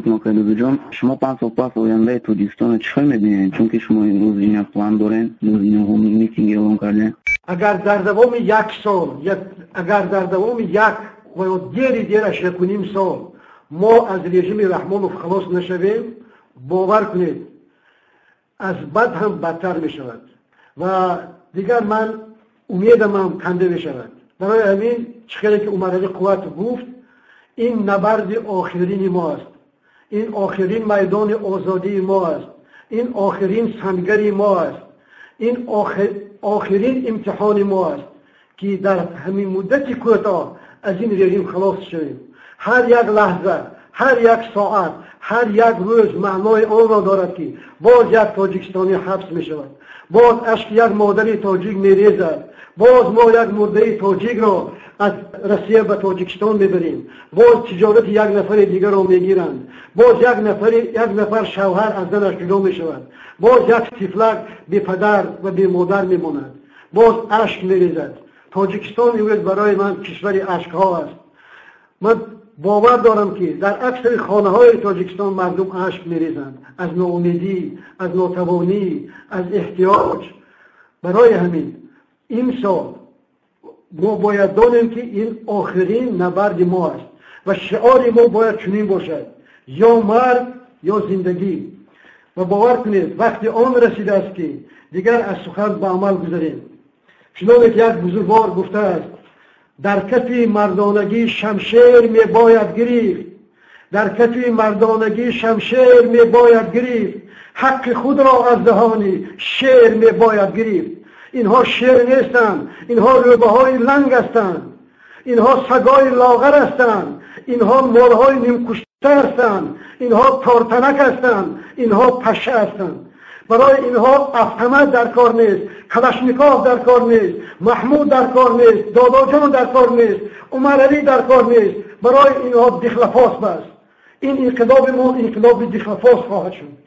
علیکم آقای جان. شما 5 سال پس آینده تاجیکستان چه می‌بینید؟ چون که شما امروز این پلان دارین، امروز این میتینگ اعلام کردین. اگر در دوام 1 سال اگر در دوام 1 و دیرش 1.5 سال ما از رژیم رحمانوف خلاص نشویم، باور کنید از بد هم بدتر می شود و دیگر من امیدم هم کنده می شود. برای همین چقدر که عمر علی قوت گفت، این نبرد آخرین ما است، این آخرین میدان آزادی ما است، این آخرین سنگری ما است، این آخرین امتحان ما است که در همین مدت کوتاه از این رژیم خلاص شویم. هر یک لحظه، هر یک ساعت، هر یک روز معنای آن را دارد که باز یک تاجیکستانی حبس می شود، باز اشک یک مادری تاجیک می ریزد، باز ما یک مرده تاجیک را از روسیه به تاجیکستان میبریم، باز تجارت یک نفر دیگر را میگیرند، باز یک نفر شوهر از زنش جدا می شود، باز یک طفلک بی پدر و بی مادر میماند، باز اشک میریزد. تاجیکستان امروز برای من کشور اشک ها است. من باور دارم که در اکثر خانه های تاجیکستان مردم اشک میریزند از ناامیدی، از ناتوانی، از احتیاج. برای همین این سال ما باید دانیم که این آخرین نبرد ما است و شعار ما باید چنین باشد: یا مرگ یا زندگی. و باور کنید وقتی آن رسیده است که دیگر از سخن به عمل گذاریم. چنانکه یک بزرگوار گفته است: در کف مردانگی شمشیر می باید گرفت، در کف مردانگی شمشیر می باید گرفت، حق خود را از دهان شیر می باید گرفت. اینها شیر نیستند، اینها روبه های لنگ هستند، اینها سگای لاغر هستند، اینها مارهای نیمکشته هستند، اینها تارتنک هستند، اینها پشه هستند. برای اینها افهمت در کار نیست، کلاشنیکوف در کار نیست، محمود در کار نیست، داداجان در کار نیست، عمر علی در کار نیست. برای اینها دخلفاس بس. این انقلاب ما انقلاب دخلفاس خواهد شد.